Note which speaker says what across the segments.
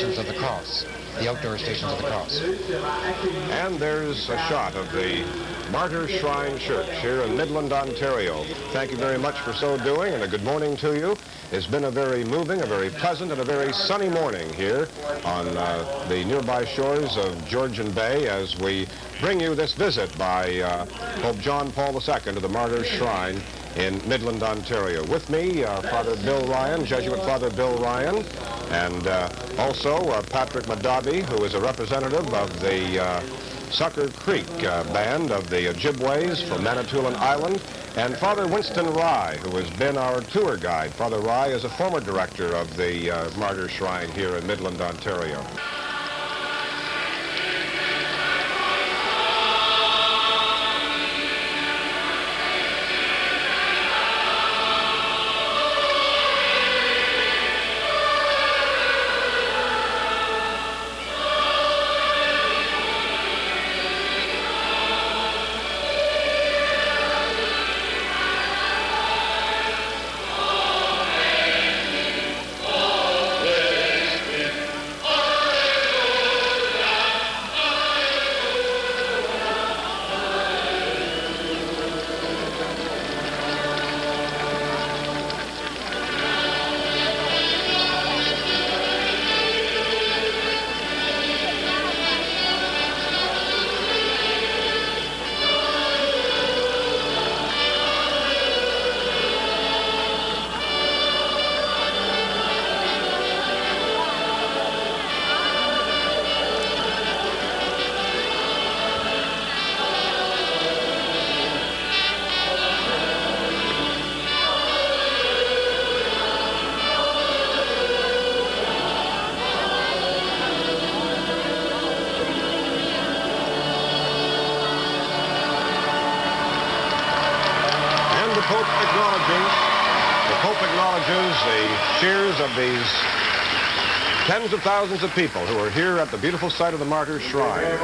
Speaker 1: of the cross, the outdoor stations of the cross.
Speaker 2: And there's a shot of the Martyrs Shrine Church here in Midland, Ontario. Thank you very much for so doing, and a good morning to you. It's been a very moving, a very pleasant, and a very sunny morning here on the nearby shores of Georgian Bay as we bring you this visit by Pope John Paul II to the Martyrs Shrine in Midland, Ontario. With me, Father Bill Ryan, Jesuit Father Bill Ryan, and also Patrick Madabi, who is a representative of the Sucker Creek band of the Ojibways from Manitoulin Island, and Father Winston Rye, who has been our tour guide. Father Rye is a former director of the Martyrs Shrine here in Midland, Ontario. The Pope acknowledges the cheers of these tens of thousands of people who are here at the beautiful site of the Martyrs Shrine.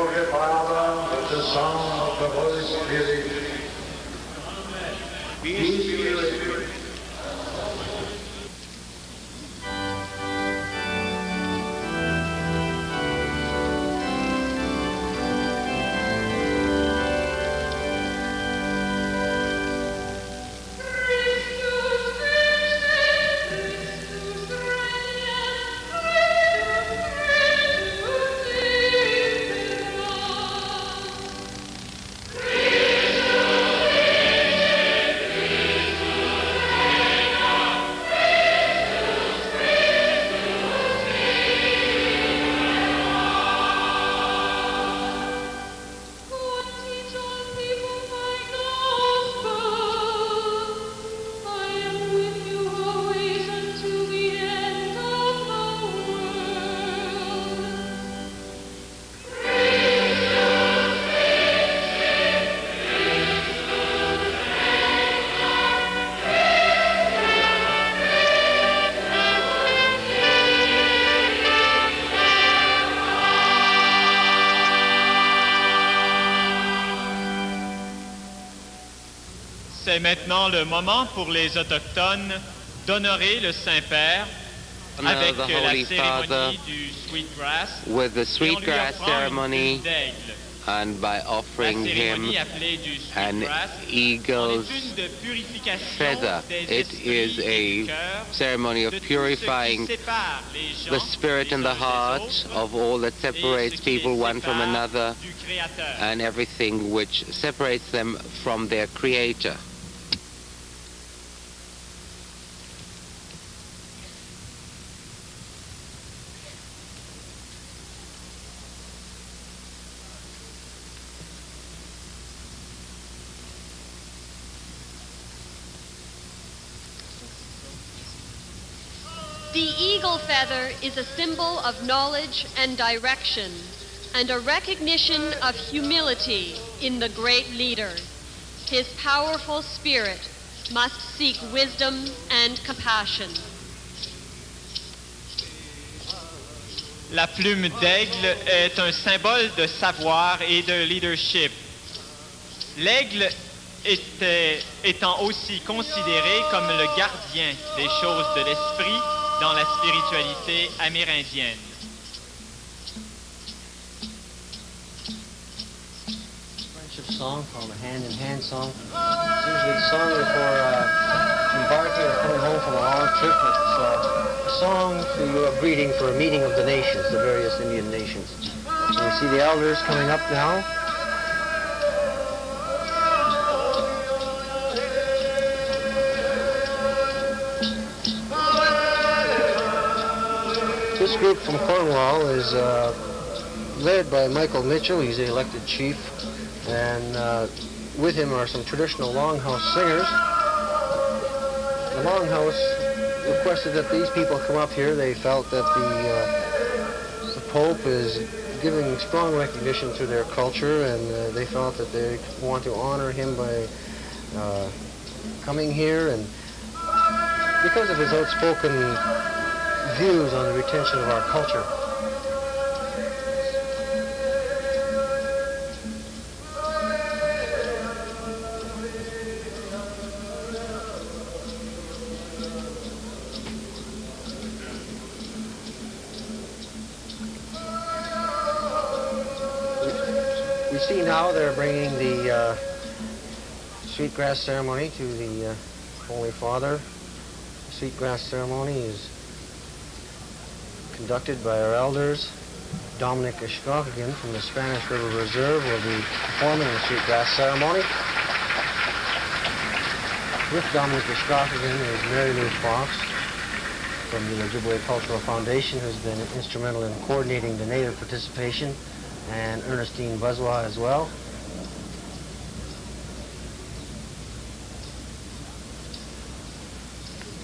Speaker 3: C'est maintenant le moment pour les Autochtones d'honorer le Saint-Père avec la cérémonie du Sweetgrass,
Speaker 4: with the Sweetgrass ceremony, and by offering him an eagle's feather. It is a ceremony of purifying the spirit and the heart of all that separates people one from another and everything which separates them from their Creator.
Speaker 5: The eagle feather is a symbol of knowledge and direction, and a recognition of humility in the great leader. His powerful spirit must seek wisdom and compassion.
Speaker 3: La plume d'aigle est un symbole de savoir et de leadership. L'aigle étant aussi considéré comme le gardien des choses de l'esprit dans la spiritualité amérindienne.
Speaker 6: handkerchief song called a hand-in-hand song. It's usually the song before embarking or coming home from a long trip. It's a song to a greeting for a meeting of the nations, the various Indian nations. So we see the elders coming up now. This group from Cornwall is led by Michael Mitchell. He's the elected chief, and with him are some traditional longhouse singers. The longhouse requested that these people come up here. They felt that the Pope is giving strong recognition to their culture, and they felt that they want to honor him by coming here, and because of his outspoken views on the retention of our culture. We see now they're bringing the sweetgrass ceremony to the Holy Father. The sweetgrass ceremony is conducted by our elders. Dominic Ishkokigan from the Spanish River Reserve will be performing the sweetgrass ceremony. With Dominic Ishkokigan is Mary Lou Fox from the Ojibwe Cultural Foundation, who's been instrumental in coordinating the native participation, and Ernestine Buzwa as well.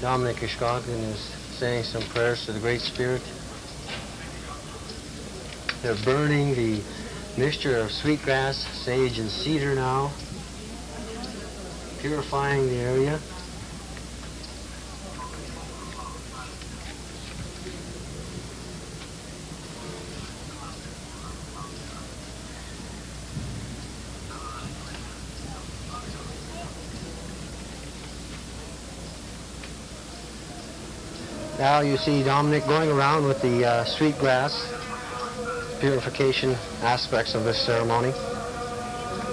Speaker 6: Dominic Ishkokigan is saying some prayers to the Great Spirit. They're burning the mixture of sweetgrass, sage, and cedar now, purifying the area. Now you see Dominic going around with the sweetgrass purification aspects of this ceremony.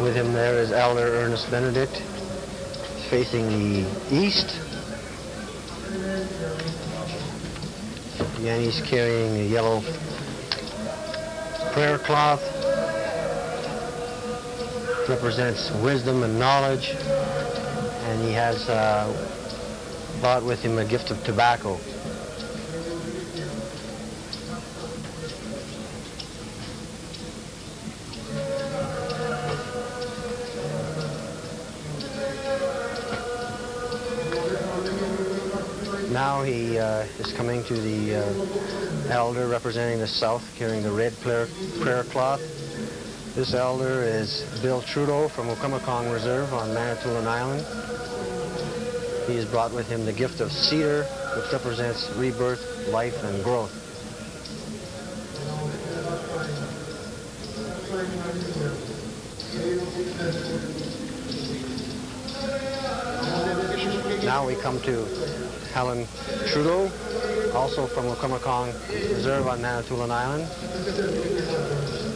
Speaker 6: With him there is Elder Ernest Benedict, facing the east. Again, he's carrying a yellow prayer cloth. Represents wisdom and knowledge. And he has brought with him a gift of tobacco. Now he is coming to the elder representing the South, carrying the red prayer cloth. This elder is Bill Trudeau from Okamacong Reserve on Manitoulin Island. He has brought with him the gift of cedar, which represents rebirth, life, and growth. Now we come to Helen Trudeau, also from Okamacong Reserve on Manitoulin Island.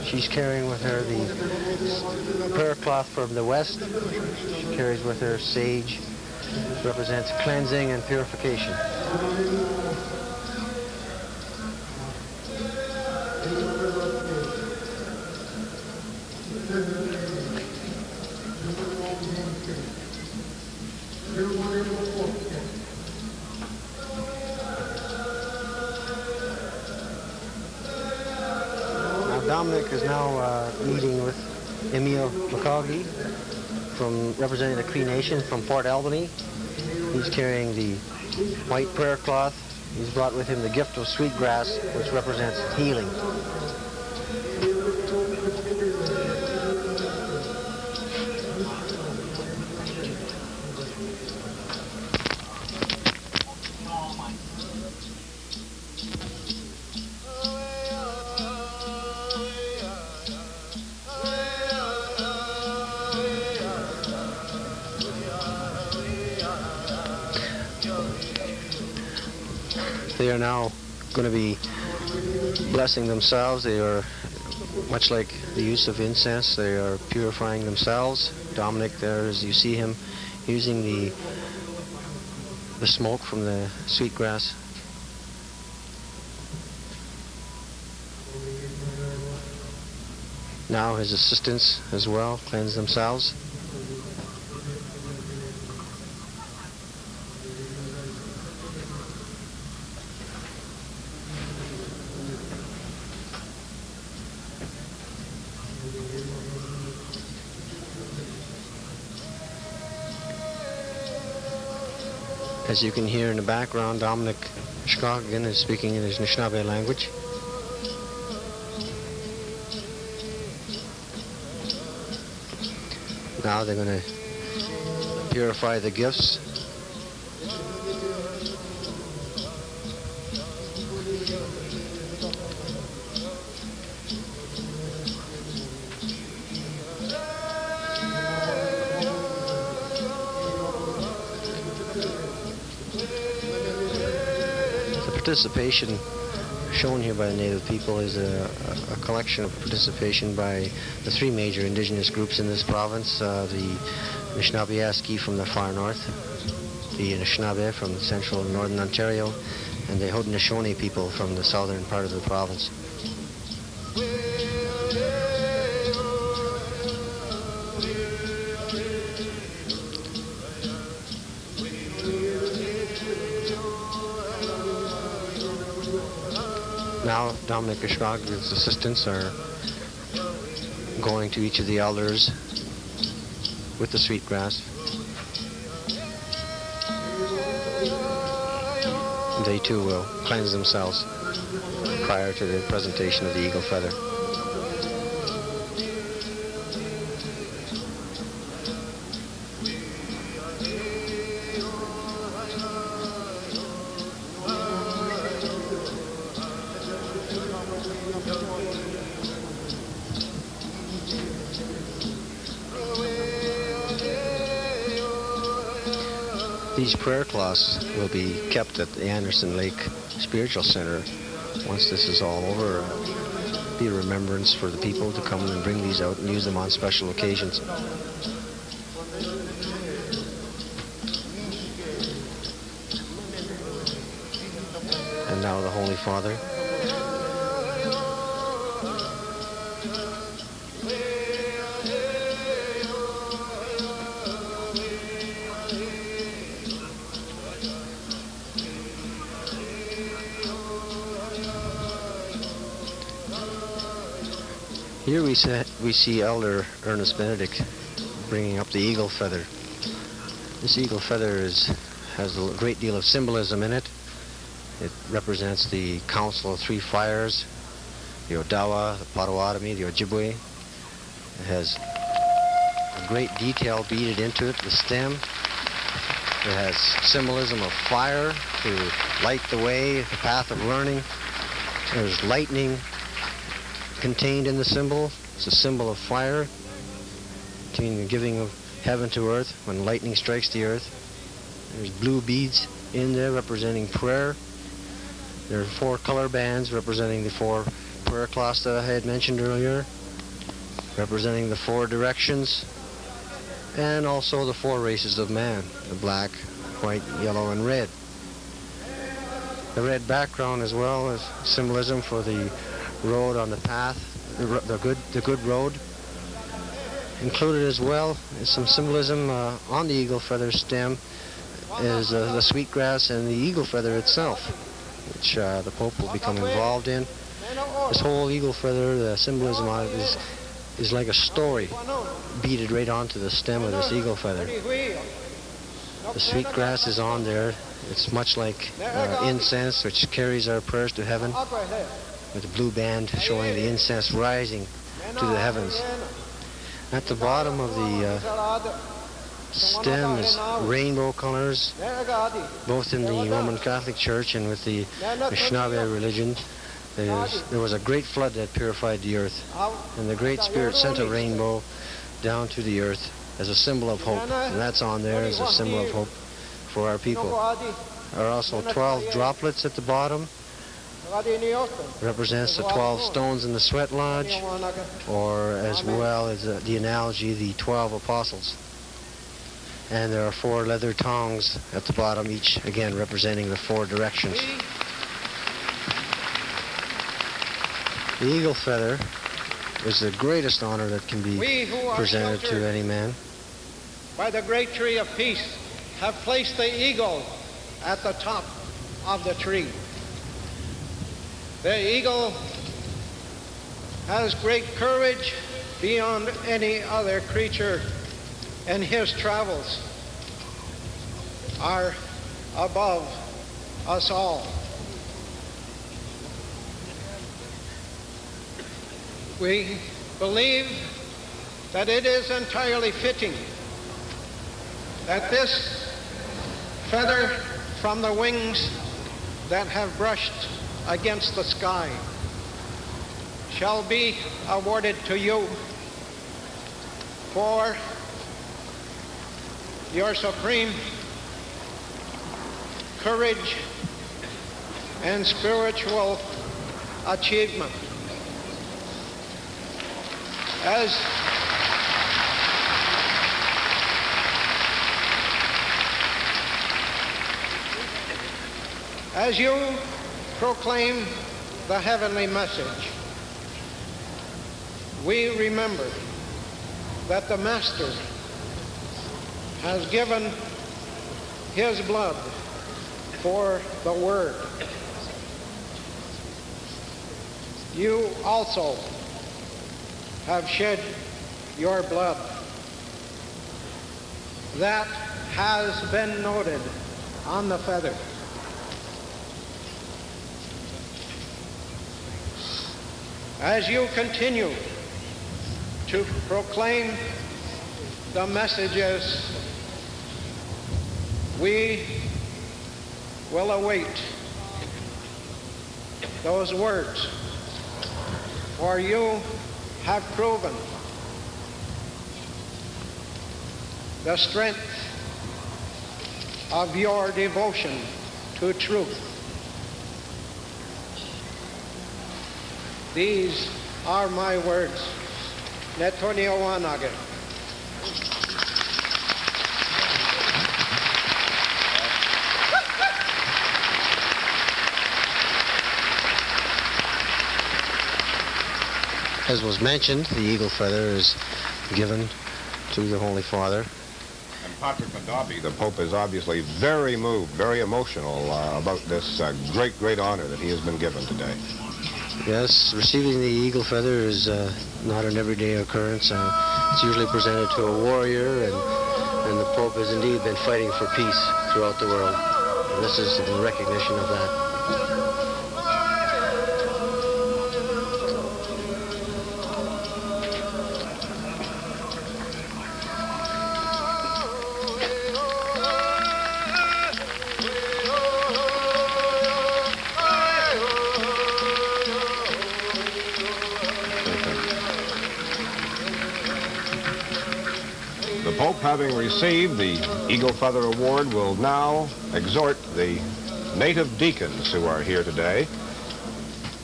Speaker 6: She's carrying with her the prayer cloth from the west. She carries with her sage, represents cleansing and purification. Dominic is now meeting with Emil McCaughey, representing the Cree Nation from Fort Albany. He's carrying the white prayer cloth. He's brought with him the gift of sweetgrass, which represents healing. They are now going to be blessing themselves. They are Much like the use of incense, they are purifying themselves. Dominic there, as you see him, using the smoke from the sweetgrass. Now his assistants as well cleanse themselves. As you can hear in the background, Dominic Shkogan is speaking in his Anishinaabe language. Now they're going to purify the gifts. Participation shown here by the native people is a collection of participation by the three major indigenous groups in this province, the Anishinaabe from the far north, the Anishinaabe from central and northern Ontario, and the Haudenosaunee people from the southern part of the province. Now Dominic Ishkog's assistants are going to each of the elders with the sweetgrass. They too will cleanse themselves prior to the presentation of the eagle feather. These prayer cloths will be kept at the Anderson Lake Spiritual Center once this is all over. Be a remembrance for the people to come and bring these out and use them on special occasions. And now the Holy Father. Here we see Elder Ernest Benedict bringing up the eagle feather. This eagle feather has a great deal of symbolism in it. It represents the Council of Three Fires, the Odawa, the Potawatomi, the Ojibwe. It has a great detail beaded into it, the stem. It has symbolism of fire to light the way, the path of learning. There's lightning contained in the symbol. It's a symbol of fire, between the giving of heaven to earth when lightning strikes the earth. There's blue beads in there representing prayer. There are 4 color bands representing the 4 prayer cloths that I had mentioned earlier, representing the 4 directions, and also the 4 races of man, the black, white, yellow, and red. The red background as well is symbolism for the road on the path, the good road. Included as well is some symbolism on the eagle feather stem is the sweetgrass and the eagle feather itself, which the Pope will become involved in. This whole eagle feather, the symbolism on it is like a story beaded right onto the stem of this eagle feather. The sweetgrass is on there. It's much like incense, which carries our prayers to heaven, with the blue band showing the incense rising to the heavens. At the bottom of the stem is rainbow colors, both in the Roman Catholic Church and with the Anishinaabe religion. There was a great flood that purified the earth, and the Great Spirit sent a rainbow down to the earth as a symbol of hope, and that's on there as a symbol of hope for our people. There are also 12 droplets at the bottom represents the 12 stones in the sweat lodge, or as well as the analogy, the 12 apostles. And there are 4 leather tongs at the bottom, each again representing the 4 directions. The eagle feather is the greatest honor that can be presented to any man.
Speaker 7: By the great tree of peace, have placed the eagle at the top of the tree. The eagle has great courage beyond any other creature, and his travels are above us all. We believe that it is entirely fitting that this feather from the wings that have brushed against the sky shall be awarded to you for your supreme courage and spiritual achievement. As you proclaim the heavenly message, we remember that the Master has given his blood for the Word. You also have shed your blood. That has been noted on the feather. As you continue to proclaim the messages, we will await those words, for you have proven the strength of your devotion to truth. These are my words. Netonio Wanage.
Speaker 6: As was mentioned, the eagle feather is given to the Holy Father.
Speaker 2: And Patrick Madabi, the Pope, is obviously very moved, very emotional about this great honor that he has been given today.
Speaker 6: Yes, receiving the eagle feather is not an everyday occurrence. It's usually presented to a warrior, and the Pope has indeed been fighting for peace throughout the world. And this is the recognition of that.
Speaker 2: Having received the Eagle Feather Award, will now exhort the native deacons who are here today,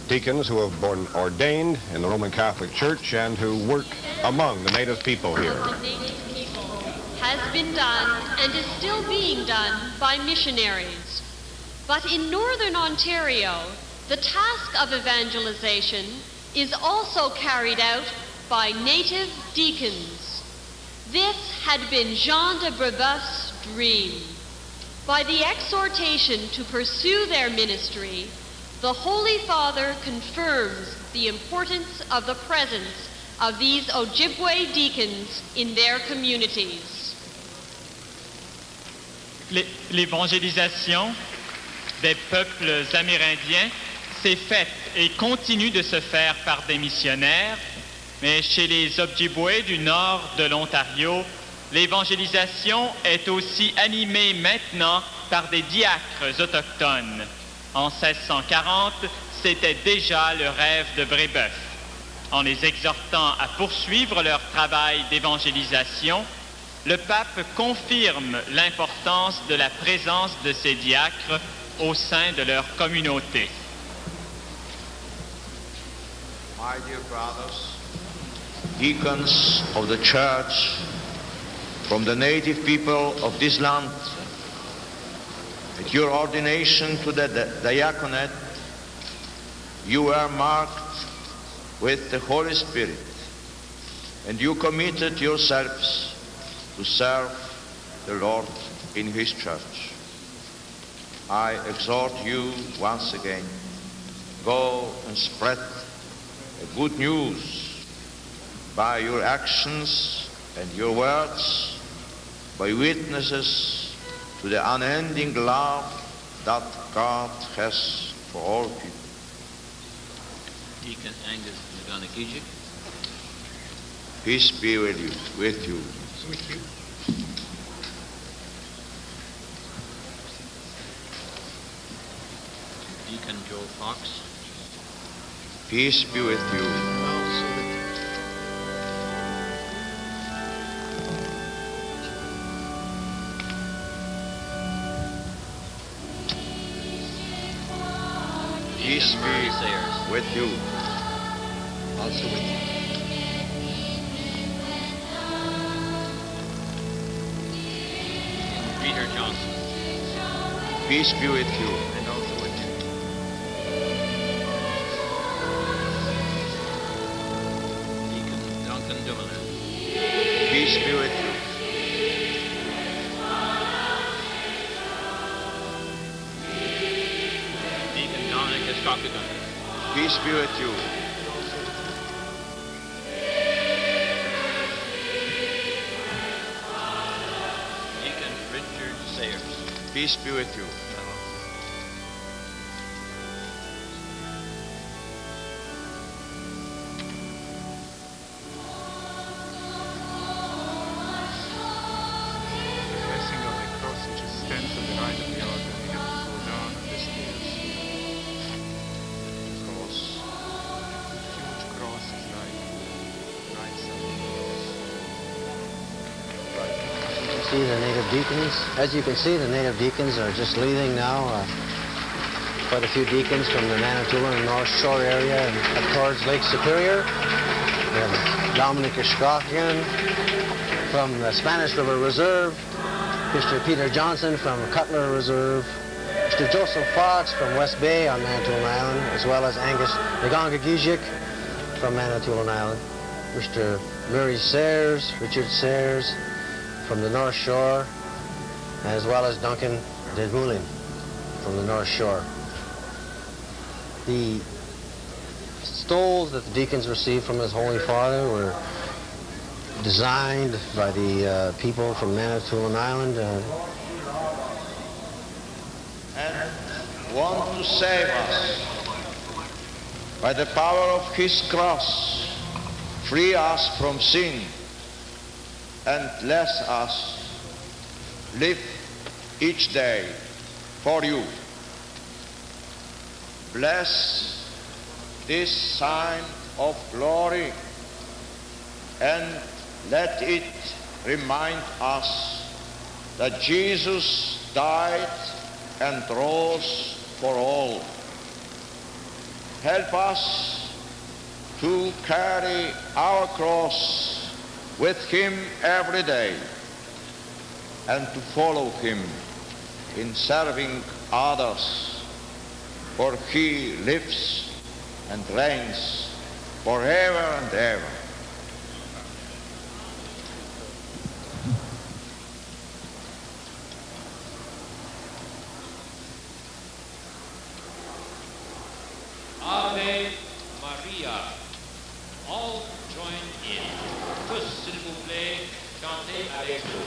Speaker 2: deacons who have been ordained in the Roman Catholic Church and who work among the native people here.
Speaker 5: The native people has been done and is still being done by missionaries. But in Northern Ontario, the task of evangelization is also carried out by native deacons. This had been Jean de Brebeuf's dream. By the exhortation to pursue their ministry, the Holy Father confirms the importance of the presence of these Ojibwe deacons in their communities.
Speaker 3: L'évangélisation des peuples amérindiens s'est faite et continue de se faire par des missionnaires. Mais chez les Ojibwe du nord de l'Ontario, l'évangélisation est aussi animée maintenant par des diacres autochtones. En 1640, c'était déjà le rêve de Brébeuf. En les exhortant à poursuivre leur travail d'évangélisation, le pape confirme l'importance de la présence de ces diacres au sein de leur communauté.
Speaker 8: My dear brothers, deacons of the church from the native people of this land, at your ordination to the diaconate, you were marked with the Holy Spirit, and you committed yourselves to serve the Lord in his church. I exhort you once again, go and spread the good news by your actions and your words, by witnesses to the unending love that God has for all people.
Speaker 9: Deacon Angus McGonaghy.
Speaker 8: Peace be with you. With you.
Speaker 9: Deacon Joe Fox.
Speaker 8: Peace be with you. Peace be with you.
Speaker 1: Also with you.
Speaker 9: Peter Johnson.
Speaker 8: Peace be with you.
Speaker 9: And also with you. Deacon Duncan Dumoulin.
Speaker 8: Peace be with you.
Speaker 9: Deacon Dominic Escocagon.
Speaker 8: Peace be with you.
Speaker 9: Deacon Richard Sayers.
Speaker 8: Peace be with you.
Speaker 10: The blessing of the cross which stands at the right of the altar, we have to go down the stairs.
Speaker 8: Cross.
Speaker 10: Huge cross is like right side of the cross.
Speaker 6: See the native deacons. As you can see, the native deacons are just leaving now. Quite a few deacons from the Manitoulin and North Shore area and up towards Lake Superior. We have Dominic Ishkokian from the Spanish River Reserve, Mr. Peter Johnson from Cutler Reserve, Mr. Joseph Fox from West Bay on Manitoulin Island, as well as Angus Nagongagijik from Manitoulin Island, Mr. Murray Sayers, Richard Sayers from the North Shore, as well as Duncan Dumoulin from the North Shore. The stoles that the deacons received from His Holy Father were designed by the people from Manitoulin Island.
Speaker 8: And want to save us by the power of his cross, free us from sin, and let us live each day for you. Bless this sign of glory, and let it remind us that Jesus died and rose for all. Help us to carry our cross with him every day and to follow him in serving others, for he lives and reigns forever and ever.
Speaker 11: Ave Maria. All join in. Tous, s'il vous plaît, chantez avec nous.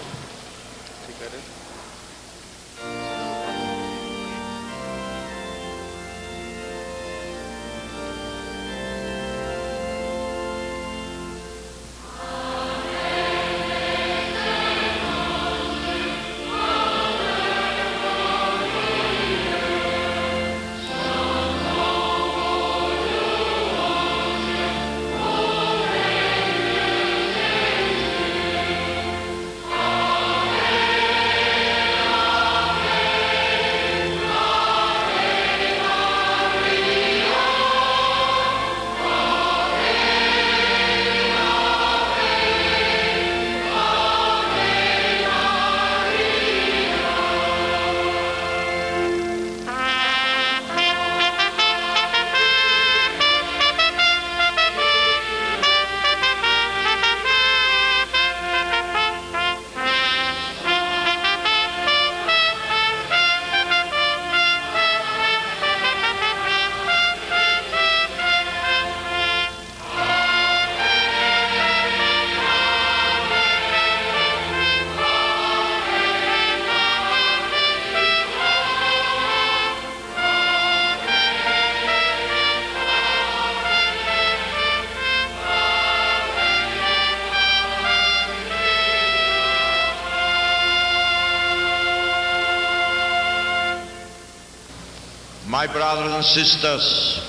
Speaker 8: My brothers and sisters,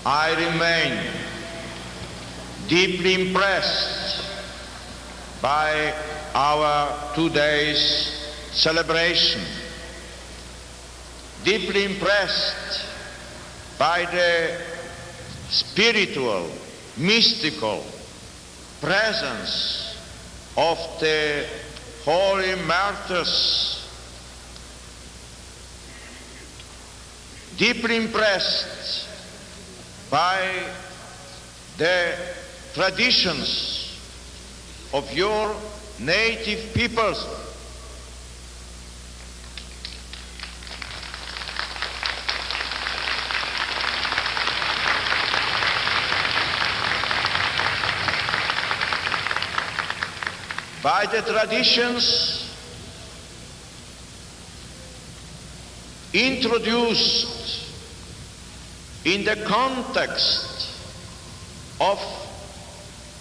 Speaker 8: I remain deeply impressed by our 2 days celebration, deeply impressed by the spiritual, mystical presence of the holy martyrs, deeply impressed by the traditions of your native peoples. By the traditions introduced in the context of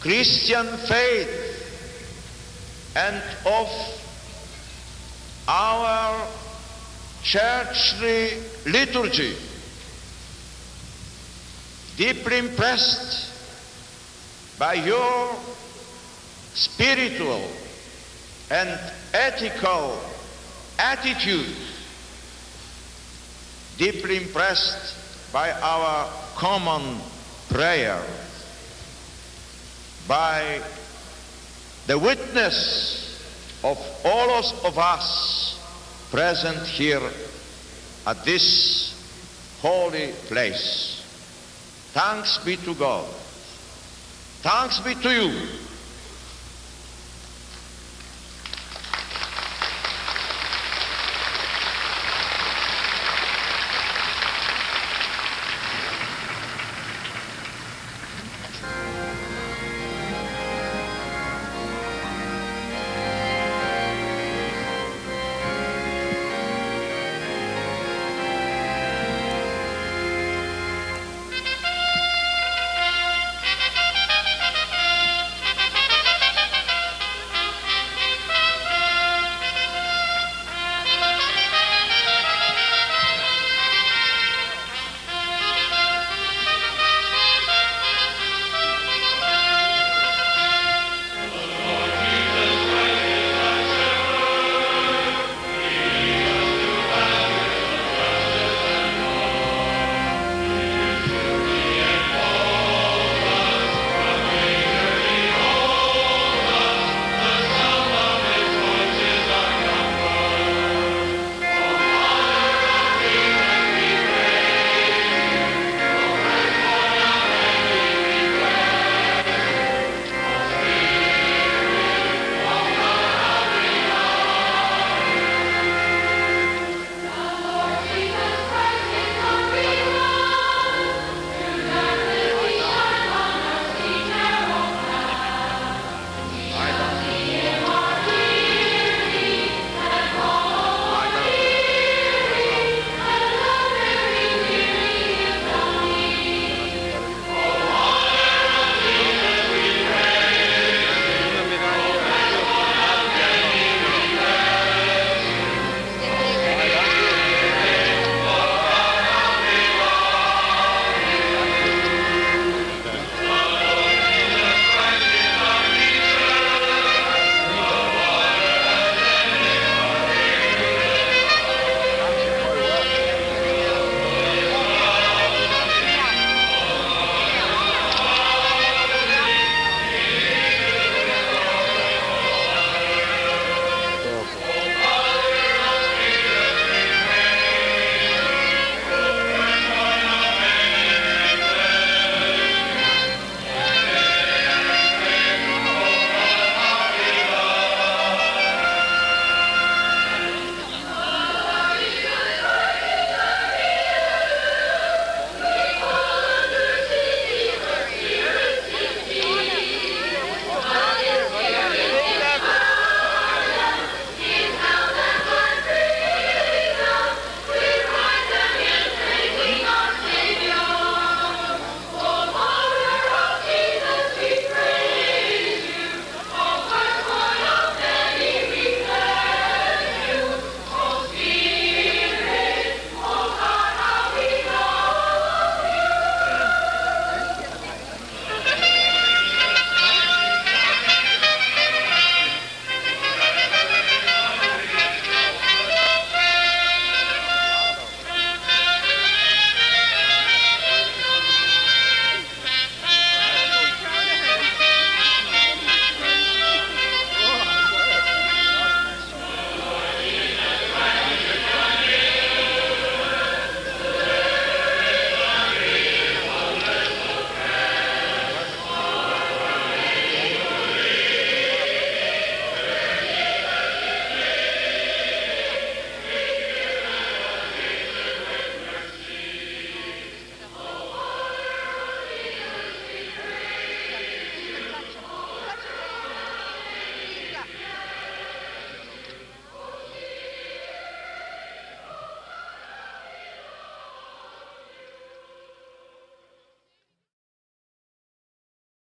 Speaker 8: Christian faith and of our churchly liturgy, deeply impressed by your spiritual and ethical attitude, deeply impressed by our common prayer, by the witness of all of us present here at this holy place. Thanks be to God. Thanks be to you